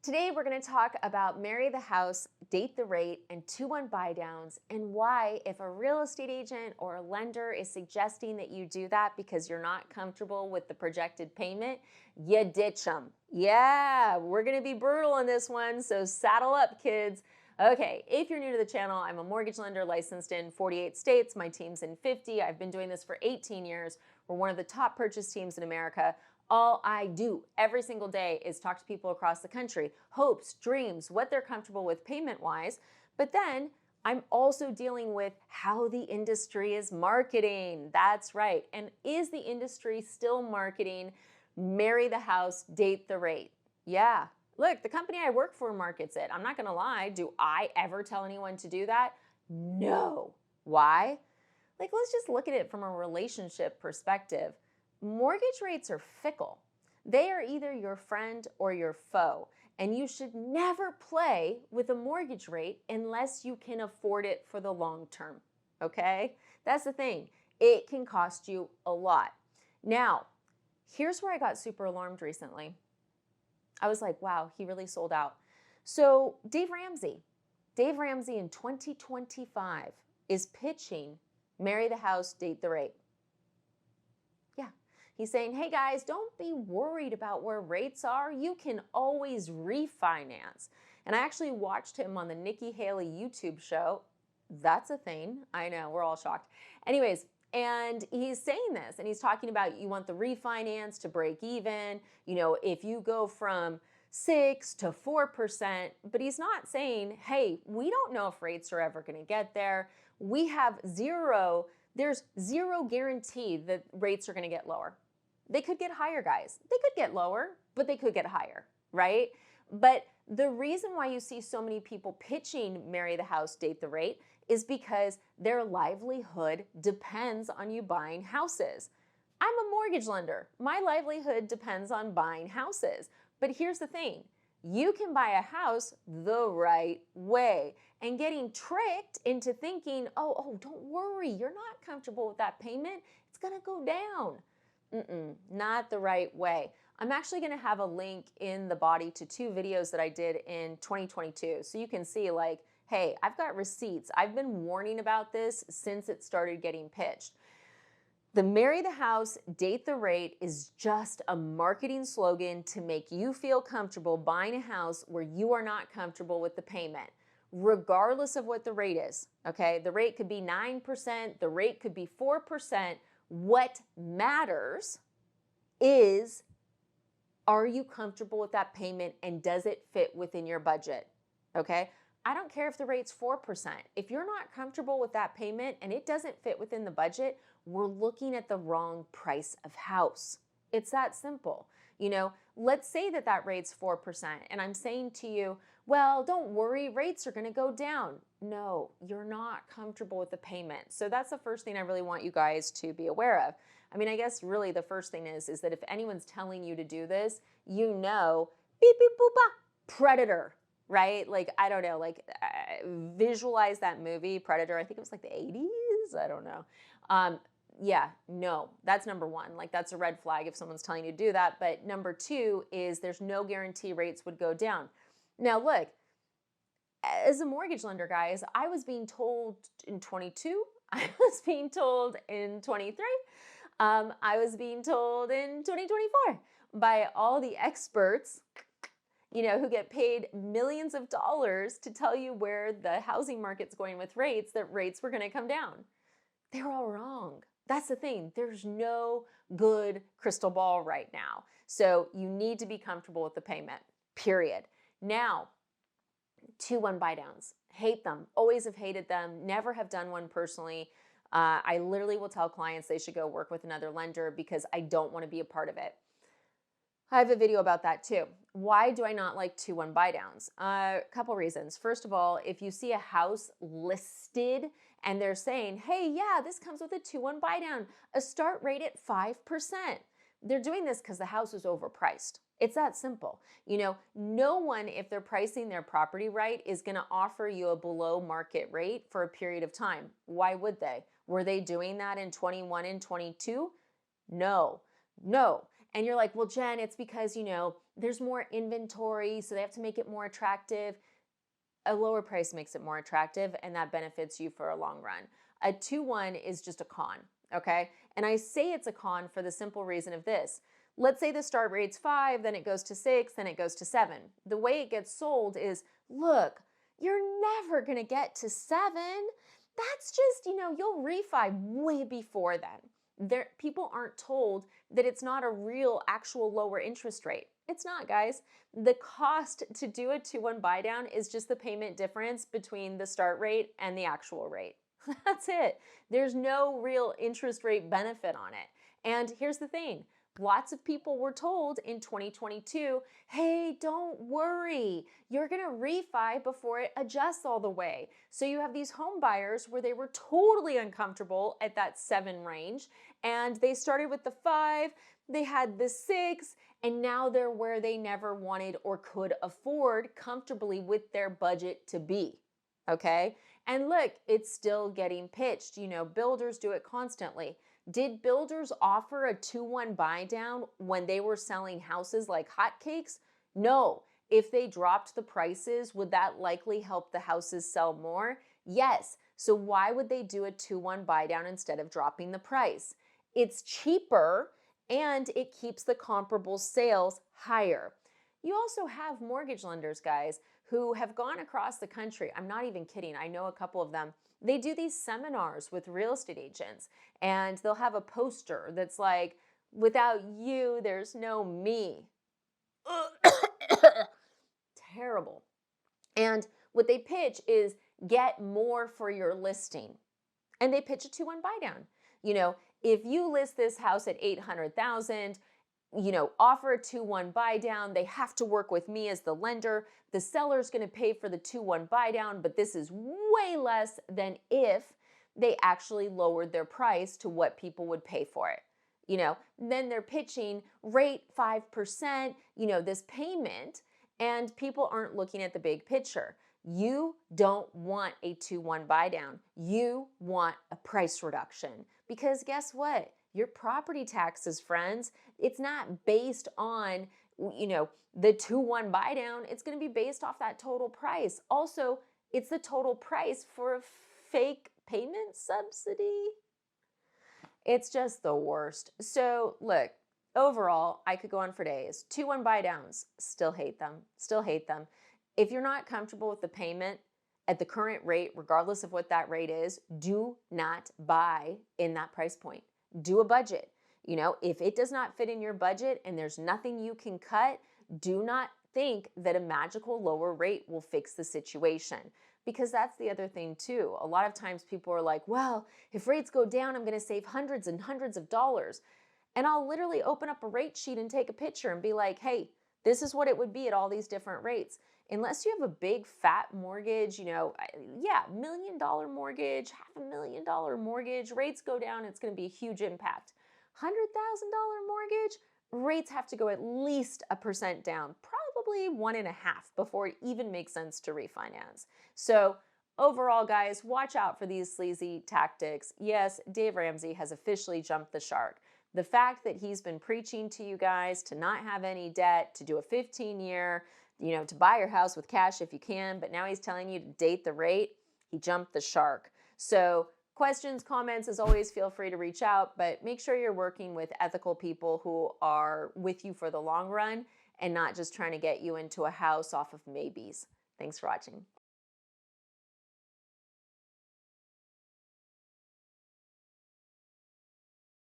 Today, we're going to talk about marry the house, date the rate, and 2-1 buy downs, and why, if a real estate agent or a lender is suggesting that you do that because you're not comfortable with the projected payment, you ditch them. Yeah, we're going to be brutal on this one, so saddle up, kids. Okay, if you're new to the channel, I'm a mortgage lender licensed in 48 states. My team's in 50. I've been doing this for 18 years. We're one of the top purchase teams in America. All I do every single day is talk to people across the country, hopes, dreams, what they're comfortable with payment-wise. But then I'm also dealing with how the industry is marketing. That's right. And is the industry still marketing marry the house, date the rate? Yeah. Look, the company I work for markets it. I'm not going to lie. Do I ever tell anyone to do that? No. Why? Let's just look at it from a relationship perspective. Mortgage rates are fickle. They are either your friend or your foe, and you should never play with a mortgage rate unless you can afford it for the long term, okay? That's the thing. It can cost you a lot. Now, here's where I got super alarmed recently. I was like, wow, he really sold out. So Dave Ramsey in 2025 is pitching marry the house, date the rate. He's saying, hey guys, don't be worried about where rates are. You can always refinance. And I actually watched him on the Nikki Haley YouTube show. That's a thing. I know, we're all shocked. Anyways, and he's saying this, and he's talking about you want the refinance to break even. You know, if you go from 6 to 4%, but he's not saying, hey, we don't know if rates are ever going to get there. There's zero guarantee that rates are going to get lower. They could get higher, guys. They could get lower, but they could get higher, right? But the reason why you see so many people pitching marry the house, date the rate is because their livelihood depends on you buying houses. I'm a mortgage lender. My livelihood depends on buying houses. But here's the thing. You can buy a house the right way, and getting tricked into thinking, oh, don't worry, you're not comfortable with that payment. It's going to go down. Not the right way. I'm actually going to have a link in the body to 2 videos that I did in 2022. So you can see like, hey, I've got receipts. I've been warning about this since it started getting pitched. The marry the house, date the rate is just a marketing slogan to make you feel comfortable buying a house where you are not comfortable with the payment, regardless of what the rate is, okay? The rate could be 9%, the rate could be 4%. What matters is, are you comfortable with that payment and does it fit within your budget, okay? I don't care if the rate's 4%. If you're not comfortable with that payment and it doesn't fit within the budget, we're looking at the wrong price of house. It's that simple. You know, let's say that rate's 4% and I'm saying to you, well, don't worry, rates are going to go down. No, you're not comfortable with the payment. So that's the first thing I really want you guys to be aware of. I mean, I guess really the first thing is that if anyone's telling you to do this, you know, beep, beep, boop, bah, predator, right? Like, I don't know, like visualize that movie, Predator. I think it was like the 80s. I don't know. Yeah, no, that's number one. Like, that's a red flag if someone's telling you to do that. But number 2 is there's no guarantee rates would go down. Now, look, as a mortgage lender, guys, I was being told in 22, I was being told in 23, I was being told in 2024 by all the experts, you know, who get paid millions of dollars to tell you where the housing market's going with rates, that rates were going to come down. They were all wrong. That's the thing. There's no good crystal ball right now. So you need to be comfortable with the payment, period. Now, 2-1 buy downs. Hate them. Always have hated them. Never have done one personally. I literally will tell clients they should go work with another lender because I don't want to be a part of it. I have a video about that too. Why do I not like 2-1 buy downs? A couple reasons. First of all, if you see a house listed and they're saying, hey, yeah, this comes with a 2-1 buy down, a start rate at 5%. They're doing this because the house is overpriced. It's that simple. You know, no one, if they're pricing their property right, is going to offer you a below market rate for a period of time. Why would they? Were they doing that in 21 and 22? No. And you're like, well, Jen, it's because, there's more inventory, so they have to make it more attractive. A lower price makes it more attractive, and that benefits you for a long run. A 2-1 is just a con, okay? And I say it's a con for the simple reason of this. Let's say the start rate's 5, then it goes to 6, then it goes to 7. The way it gets sold is, look, you're never gonna get to 7. That's just, you'll refi way before then. People aren't told that it's not a real, actual lower interest rate. It's not, guys. The cost to do a 2-1 buy down is just the payment difference between the start rate and the actual rate. That's it. There's no real interest rate benefit on it. And here's the thing. Lots of people were told in 2022, hey, don't worry, you're gonna refi before it adjusts all the way. So you have these home buyers where they were totally uncomfortable at that 7 range, and they started with the 5, they had the 6, and now they're where they never wanted or could afford comfortably with their budget to be, okay? And look, it's still getting pitched. Builders do it constantly. Did builders offer a 2-1 buy down when they were selling houses like hotcakes? No. If they dropped the prices, would that likely help the houses sell more? Yes. So why would they do a 2-1 buy down instead of dropping the price? It's cheaper and it keeps the comparable sales higher. You also have mortgage lenders, guys, who have gone across the country. I'm not even kidding. I know a couple of them. They do these seminars with real estate agents, and they'll have a poster that's like, without you, there's no me. Terrible. And what they pitch is get more for your listing. And they pitch a 2-1 buy down. If you list this house at $800,000, offer a 2-1 buy down. They have to work with me as the lender. The seller's going to pay for the 2-1 buy down, but this is way less than if they actually lowered their price to what people would pay for it. Then they're pitching rate 5%, this payment, and people aren't looking at the big picture. You don't want a 2-1 buy down. You want a price reduction, because guess what? Your property taxes, friends, it's not based on, the 2-1 buy down. It's going to be based off that total price. Also, it's the total price for a fake payment subsidy. It's just the worst. So look, overall, I could go on for days. 2-1 buy downs, still hate them. Still hate them. If you're not comfortable with the payment at the current rate, regardless of what that rate is, do not buy in that price point. Do a budget. If it does not fit in your budget and there's nothing you can cut, do not think that a magical lower rate will fix the situation. Because that's the other thing too. A lot of times people are like, well, if rates go down, I'm going to save hundreds and hundreds of dollars. And I'll literally open up a rate sheet and take a picture and be like, hey, this is what it would be at all these different rates. Unless you have a big fat mortgage, $1 million mortgage, $500,000 mortgage, rates go down, it's going to be a huge impact. $100,000 mortgage, rates have to go at least 1% down, probably 1.5 before it even makes sense to refinance. So overall, guys, watch out for these sleazy tactics. Yes, Dave Ramsey has officially jumped the shark. The fact that he's been preaching to you guys to not have any debt, to do a 15-year, to buy your house with cash if you can, but now he's telling you to date the rate, he jumped the shark. So questions, comments, as always, feel free to reach out, but make sure you're working with ethical people who are with you for the long run and not just trying to get you into a house off of maybes. Thanks for watching.